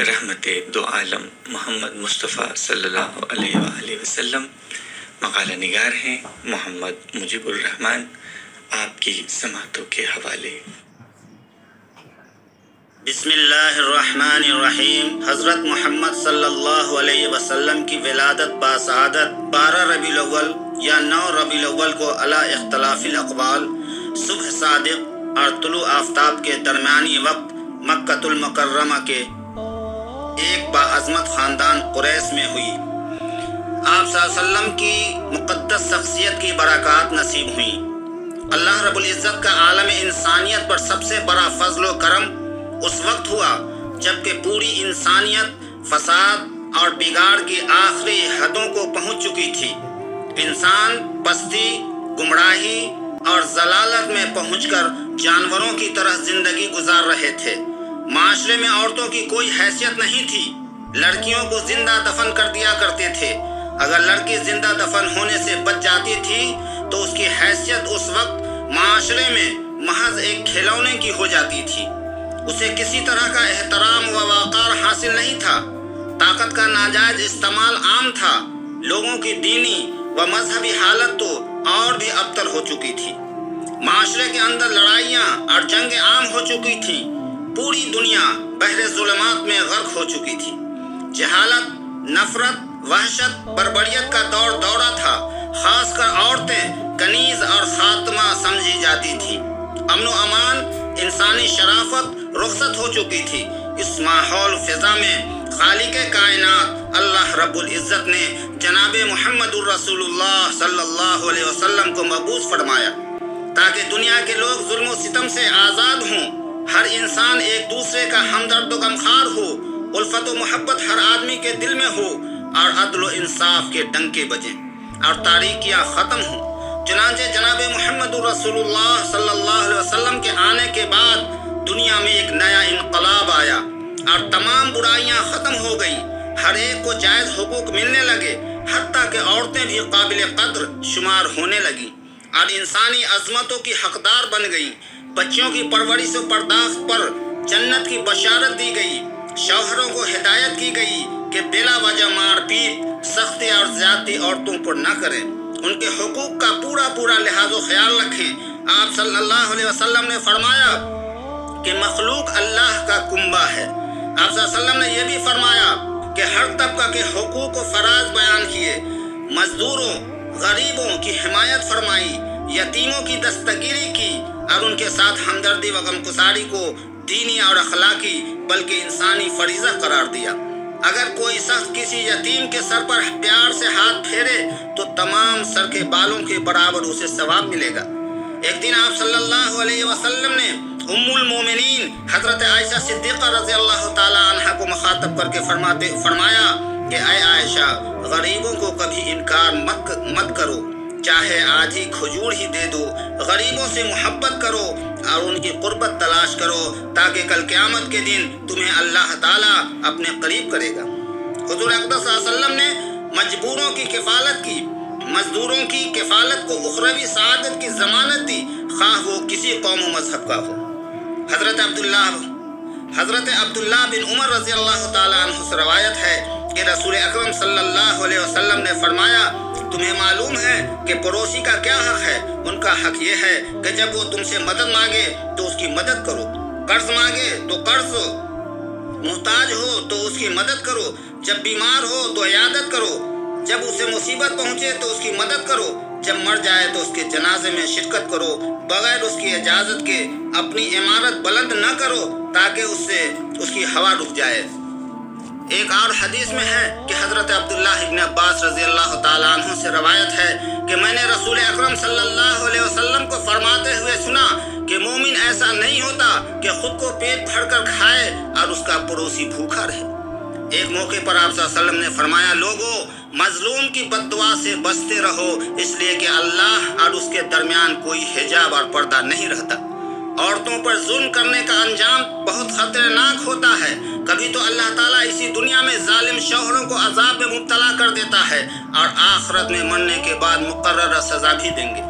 رحمت دو عالم محمد مصطفیٰ صلی اللہ علیہ وآلہ وسلم مقالہ نگار ہیں محمد مجیب الرحمن. آپ کی سماعتوں کے حوالے. بسم اللہ الرحمن الرحیم. حضرت محمد صلی اللہ علیہ وسلم کی ولادت باسعادت 12 ربیع الاول یا 9 ربیع الاول کو علی اختلاف الاقوال صبح صادق اور طلوع آفتاب کے درمیانی وقت مکہ المکرمہ کے ایک باعظمت خاندان قریش میں ہوئی. آپ صلی اللہ علیہ وسلم کی مقدس شخصیت کی برکات نصیب ہوئیں. اللہ رب العزت کا عالم انسانیت پر سب سے بڑا فضل و کرم اس وقت ہوا جب کہ پوری انسانیت فساد اور بگاڑ کی آخری حدوں کو پہنچ چکی تھی. انسان پستی، گمراہی اور ضلالت میں پہنچ کر جانوروں کی طرح زندگی گزار رہے تھے. معاشرے میں عورتوں کی کوئی حیثیت نہیں تھی. لڑکیوں کو زندہ دفن کر دیا کرتے تھے. اگر لڑکی زندہ دفن ہونے سے بچ جاتی تھی تو اس کی حیثیت اس وقت معاشرے میں محض ایک کھلونے کی ہو جاتی تھی. اسے کسی طرح کا احترام و وقار حاصل نہیں تھا. طاقت کا ناجائز استعمال عام تھا. لوگوں کی دینی و مذہبی حالت تو اور بھی ابتر ہو چکی تھی. معاشرے کے اندر لڑائیاں اور جنگیں عام ہو چکی تھیں. پوری دنیا بحر ظلمات میں غرق ہو چکی تھی. جہالت، نفرت، وحشت، بربریت کا دور دورہ تھا. خاص کر عورتیں کنیز اور خاتمہ سمجھی جاتی تھی. امن و امان، انسانی شرافت رخصت ہو چکی تھی. اس ماحول فضا میں خالق کائنات اللہ رب العزت نے جناب محمد الرسول اللہ صلی اللہ علیہ وسلم کو مبعوث فرمایا تاکہ دنیا کے لوگ ظلم و ستم سے آزاد ہوں. ہر انسان ایک دوسرے کا ہمدرد و غمخوار ہو. الفت و محبت ہر آدمی کے دل میں ہو اور عدل و انصاف کے ڈنکے بجیں اور تاریکیاں ختم ہوں. چنانچہ جناب محمد الرسول اللہ صلی اللہ علیہ وسلم کے آنے کے بعد دنیا میں ایک نیا انقلاب آیا اور تمام برائیاں ختم ہو گئیں. ہر ایک کو جائز حقوق ملنے لگے. حتیٰ کہ عورتیں بھی قابل قدر شمار ہونے لگیں اور انسانی عظمتوں کی حقدار بن گئیں. بچیوں کی پرورش و پرداخت پر جنت کی بشارت دی گئی. شوہروں کو ہدایت کی گئی کہ بلا وجہ مار پیٹ، سختی اور زیادتی عورتوں پر نہ کریں. ان کے حقوق کا پورا لحاظ و خیال رکھیں. آپ صلی اللہ علیہ وسلم نے فرمایا کہ مخلوق اللہ کا کنبہ ہے. آپ صلی اللہ علیہ وسلم نے یہ بھی فرمایا کہ ہر طبقہ کے حقوق و فرائض بیان کیے. مزدوروں، غریبوں کی حمایت فرمائی، یتیموں کی دستگیری کی اور ان کے ساتھ ہمدردی و غمگساری کو دینی اور اخلاقی بلکہ انسانی فریضہ قرار دیا. اگر کوئی شخص کسی یتیم کے سر پر پیار سے ہاتھ پھیرے تو تمام سر کے بالوں کے برابر اسے ثواب ملے گا. ایک دن آپ صلی اللہ علیہ وسلم نے ام المومنین حضرت عائشہ صدیقہ رضی اللہ تعالی عنہا کو مخاطب کر کے فرمایا کہ اے عائشہ، غریبوں کو کبھی انکار مت کرو، چاہے آدھی کھجور ہی دے دو. غریبوں سے محبت کرو اور ان کی قربت تلاش کرو تاکہ کل قیامت کے دن تمہیں اللہ تعالیٰ اپنے قریب کرے گا. حضور اقدس صلی اللہ علیہ وسلم نے مجبوروں کی کفالت کی، مزدوروں کی کفالت کو اخروی سعادت کی ضمانت دی، خواہ وہ کسی قوم و مذہب کا ہو. حضرت عبداللہ بن عمر رضی اللہ تعالیٰ عنہ سے روایت ہے کہ رسول اکرم صلی اللہ علیہ وسلم نے فرمایا تمہیں معلوم ہے کہ پڑوسی کا کیا حق ہے؟ ان کا حق یہ ہے کہ جب وہ تم سے مدد مانگے تو اس کی مدد کرو، قرض مانگے تو قرض دو، محتاج ہو تو اس کی مدد کرو، جب بیمار ہو تو عیادت کرو، جب اسے مصیبت پہنچے تو اس کی مدد کرو، جب مر جائے تو اس کے جنازے میں شرکت کرو، بغیر اس کی اجازت کے اپنی عمارت بلند نہ کرو تاکہ اس سے اس کی ہوا رک جائے. ایک اور حدیث میں ہے کہ حضرت عبداللہ ابن عباس رضی اللہ تعالیٰ عنہ سے روایت ہے کہ میں نے رسول اکرم صلی اللہ علیہ وسلم کو فرماتے ہوئے سنا کہ مومن ایسا نہیں ہوتا کہ خود کو پیٹ بھر کر کھائے اور اس کا پڑوسی بھوکا رہے. ایک موقع پر آپ صلی اللہ علیہ وسلم نے فرمایا لوگو، مظلوم کی بد دعا سے بچتے رہو، اس لیے کہ اللہ اور اس کے درمیان کوئی حجاب اور پردہ نہیں رہتا. عورتوں پر ظلم کرنے کا انجام بہت خطرناک ہوتا ہے. کبھی تو اللہ تعالیٰ اسی دنیا میں ظالم شوہروں کو عذاب میں مبتلا کر دیتا ہے اور آخرت میں مرنے کے بعد مقررہ سزا بھی دیں گے.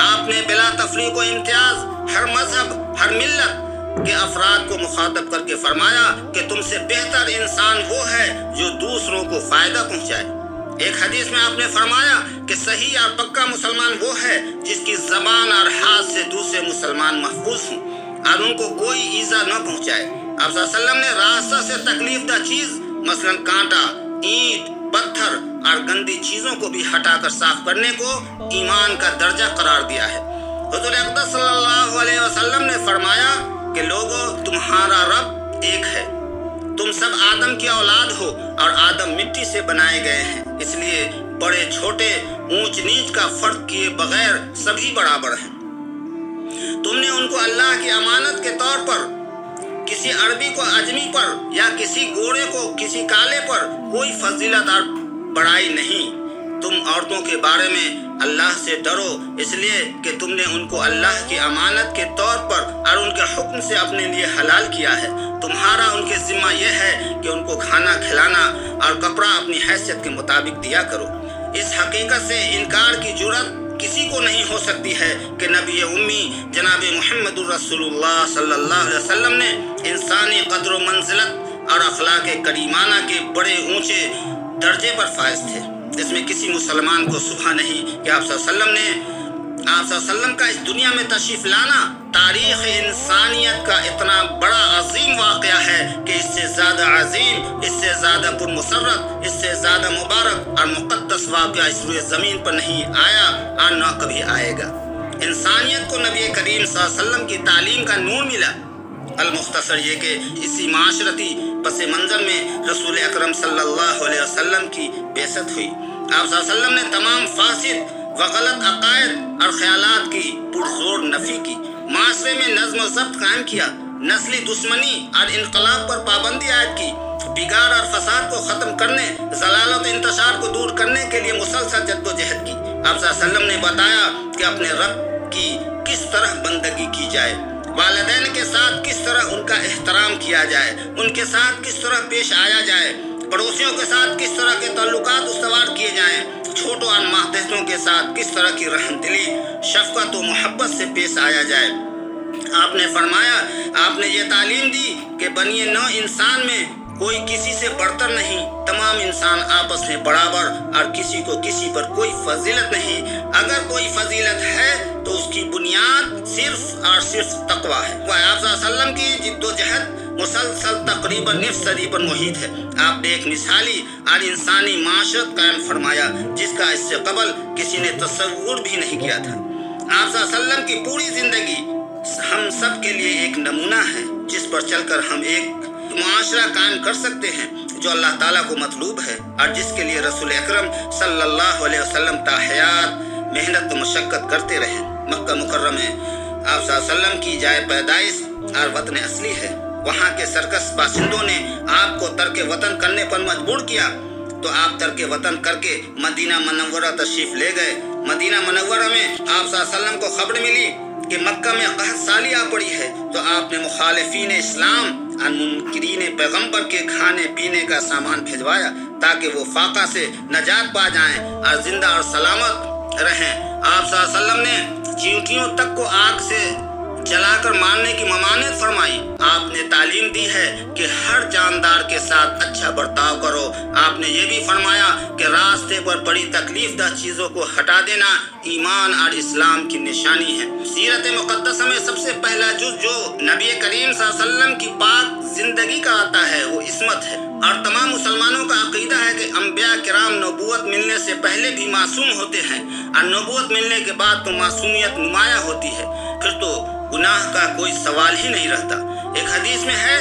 آپ نے بلا تفریق و امتیاز ہر مذہب، ہر ملت کے افراد کو مخاطب کر کے فرمایا کہ تم سے بہتر बेहतर इंसान वो है जो दूसरों को फायदा पहुंचाए। एक हदीस में आपने फरमाया कि सही और पक्का मुसलमान वो है जिसकी जबान और हाथ से दूसरे मुसलमान महफूज हों और उनको कोई ईजा न पहुंचाए। आप सल्लल्लाहु अलैहि वसल्लम ने रास्ता से तकलीफदा चीज मसलन कांटा, ईंट, पत्थर और गंदी चीजों को भी हटाकर साफ करने को ईमान का दर्जा करार दिया है। हुज़ूर अक़दस सल्लल्लाहु अलैहि वसल्लम ने फरमाया कि लोगों, तुम्हारा रब एक है, तुम सब आदम की औलाद हो और आदम मिट्टी से बनाए गए हैं, इसलिए बड़े छोटे, ऊंच नीच का फर्क किए बगैर सभी बराबर हैं। तुमने उनको अल्लाह की अमानत के तौर पर किसी अरबी को अजमी पर या किसी गोरे को किसी काले पर कोई फजीलत और बड़ाई नहीं। तुम औरतों के बारे में अल्लाह से डरो इसलिए कि तुमने उनको अल्लाह की अमानत के तौर पर और उनके हुक्म से अपने लिए हलाल किया है। तुम्हारा उनके जिम्मा यह है कि उनको खाना खिलाना और कपड़ा अपनी हैसियत के मुताबिक दिया करो। इस हकीकत से इनकार की जुर्रत किसी को नहीं हो सकती है कि नबी उम्मी जनाब मुहम्मदुर रसूलुल्लाह सल्लल्लाहु अलैहि वसल्लम ने इंसानी कद्र व मंजिलत और अखलाक करीमाना के बड़े ऊंचे दर्जे पर फायज थे। इसमें किसी मुसलमान को शुबा नहीं कि आप सल्लल्लाहु का इस दुनिया में तशरीफ लाना तारीख इंसानियत का इतना बड़ा अजीम वाक़या है कि इससे ज़्यादा अजीम, इससे ज़्यादा पुरमसरत, इससे ज़्यादा मुबारक और मुक़द्दस वाक़या इस रूए ज़मीन पर नहीं आया और न कभी आएगा। इंसानियत को नबी करीम सल्लल्लाहु अलैहि वसल्लम की तालीम का नूर मिला। अल-मुख्तसर ये कि इसी माशरती पस मंज़र में रसूल अकरम सल्लल्लाहु अलैहि वसल्लम की बेइज्जत हुई। आप सल्लल्लाहु अलैहि वसल्लम ने तमाम फासिद व गलत अकायद और ख्यालात की पुरजोर नफ़ी की, माशरे में नज़्म व ज़ब्त कायम किया, नस्ली दुश्मनी और इनकलाब पर पाबंदी आयद की, बिगाड़ और फसाद को ख़त्म करने, ज़लालत इंतशार को दूर करने के लिए मुसलसल जद्दोजहद की। आप सल्लल्लाहु अलैहि वसल्लम ने बताया कि अपने रब की किस तरह बंदगी की जाए, वालिदैन के साथ किस तरह उनका एहतराम किया जाए, उनके साथ किस तरह पेश आया जाए, पड़ोसियों के साथ किस तरह के ताल्लुकात उस्तवार किए जाएं, छोटों और मातहतों के साथ किस तरह की रहमदिली, शफ़क़त व मोहब्बत से पेश आया जाए। आपने फरमाया, आपने ये तालीम दी कि बनिए नौ इंसान में कोई किसी से बढ़तर नहीं, तमाम इंसान आपस में बराबर और किसी को किसी पर कोई फजीलत नहीं। अगर कोई फजीलत है तो उसकी बुनियाद सिर्फ और सिर्फ तकवा है। वह आप सल्लल्लाहु अलैहि वसल्लम की जिद्दोजहद मुसलसल तकरीबन निफ़ सदी पर मुहित है। आपने एक मिसाली और इंसानी माशरत कायम फरमाया जिसका इससे कबल किसी ने तसव्वुर भी नहीं किया था। आप सल्लल्लाहु अलैहि वसल्लम की पूरी जिंदगी हम सब के लिए एक नमूना है जिस पर चलकर हम एक मुआशरा कायम कर सकते हैं जो अल्लाह ताला को मतलूब है और जिसके लिए रसूल अकरम सल्लल्लाहु अलैहि वसल्लम ताहयात मेहनत व मशक्क़त करते रहे। मक्का मुकर्रम में आप सल्लल्लाहु अलैहि वसल्लम की जाए पैदाइश और वतन असली है। वहाँ के सरकस बासिंदों ने आपको तर्क वतन करने पर मजबूर किया तो आप तर्क वतन करके मदीना मुनव्वरा तशरीफ ले गए। मदीना मुनव्वरा में आप सल्लल्लाहु अलैहि वसल्लम को खबर मिली कि मक्का में कहत साली आ पड़ी है तो आपने मुखालिफीन इस्लाम और मुनकिरीन पैगम्बर के खाने पीने का सामान भिजवाया ताकि वो फाका से नजात पा जाएं और जिंदा और सलामत रहें। आप सल्लल्लाहु अलैहि वसल्लम ने चींटियों तक को आग से जलाकर मारने की ममानियत फरमाई। आपने तालीम दी है कि हर जानदार के साथ अच्छा बर्ताव करो। आपने ये भी फरमाया कि रास्ते पर बड़ी तकलीफदा चीज़ों को हटा देना ईमान और इस्लाम की निशानी है। सीरत मुक़द्दसा में सबसे पहला जुज़ जो नबी करीम सल्लल्लाहु अलैहि वसल्लम की पाक जिंदगी का आता है वो इस्मत है और तमाम मुसलमानों का अकीदा है कि अंबिया किराम नबूवत मिलने से पहले भी मासूम होते हैं और नबूवत मिलने के बाद तो मासूमियत नुमाया होती है, फिर तो गुनाह का कोई सवाल ही नहीं रहता। एक हदीस में है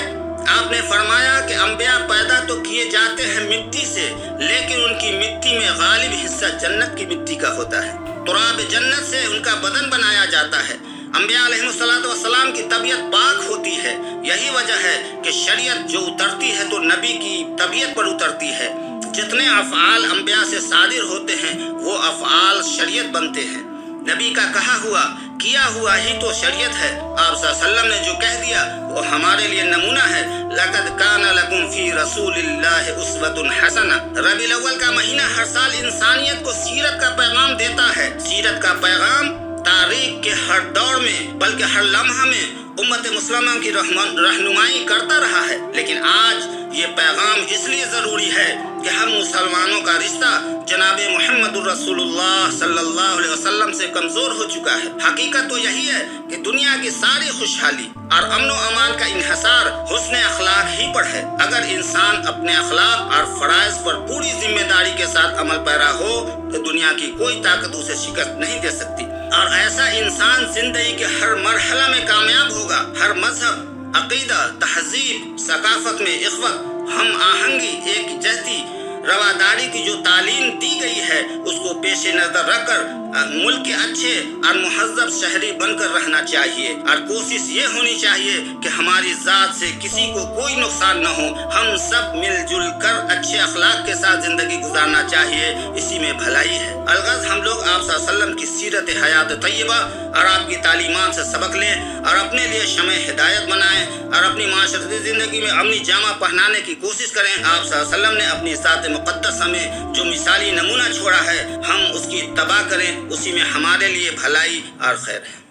आपने फरमाया कि अंबिया पैदा तो किए जाते हैं मिट्टी से लेकिन उनकी मिट्टी में गालिब हिस्सा जन्नत की मिट्टी का होता है। तुराब जन्नत से उनका बदन बनाया जाता है। अंबिया अलैहिस्सलातु वस्सलाम की तबीयत पाक होती है। यही वजह है कि शरीयत जो उतरती है तो नबी की तबीयत पर उतरती है। जितने अफ़आल अंबिया से सादिर होते हैं वो अफ़आल शरीयत बनते हैं। नबी का कहा हुआ किया हुआ ही तो शरीयत है। आप सल्लल्लाहु अलैहि वसल्लम ने जो कह दिया वो हमारे लिए नमूना है। लक़द काना लकुम फ़ी रसूलिल्लाहि उस्वतुन हसना। रबीउल अव्वल का महीना हर साल इंसानियत को सीरत का पैगाम देता है। सीरत का पैगाम तारीख के हर दौर में बल्कि हर लम्हा में उम्मत मुस्लिमा की रहनुमाई करता रहा है। लेकिन आज ये पैगाम इसलिए ज़रूरी है कि हम मुसलमानों का रिश्ता जनाब मोहम्मद रसूलुल्लाह सल्लल्लाहु अलैहि वसल्लम से कमज़ोर हो चुका है। हकीकत तो यही है कि दुनिया की सारी खुशहाली और अमन व अमान का इन्हिसार हुस्न अखलाक ही पर है। अगर इंसान अपने अखलाक और फ़राइज़ पर पूरी जिम्मेदारी के साथ अमल पैरा हो तो दुनिया की कोई ताकत उसे शिकस्त नहीं दे सकती, और ऐसा इंसान जिंदगी के हर मरहला में कामयाब होगा। हर मजहब, अकीदा, तहजीब, सकाफत में इख्वत, हम आहंगी, एक जहती रवादारी की जो तालीम दी गई है उसको पेश नज़र रखकर मुल्क के अच्छे और मुहज़्ज़ब शहरी बनकर रहना चाहिए, और कोशिश ये होनी चाहिए कि हमारी ज़ात से किसी को कोई नुकसान न हो। हम सब मिलजुल कर अच्छे अखलाक के साथ ज़िंदगी गुजारना चाहिए, इसी में भलाई है। अलगज़ हम लोग आप सल्लल्लाहु अलैहि वसल्लम की सीरत हयात तय्यबा और आपकी तालीमात से सबक लें और अपने लिए शमे हिदायत बनाएं और अपनी माशरती ज़िंदगी में अमनी जामा पहनाने की कोशिश करें। आप सल्लल्लाहु अलैहि वसल्लम ने अपनी ज़ात मुक़द्दस में जो मिसाली नमूना छोड़ा है हम उसकी इत्तबा करें, उसी में हमारे लिए भलाई और खैर है।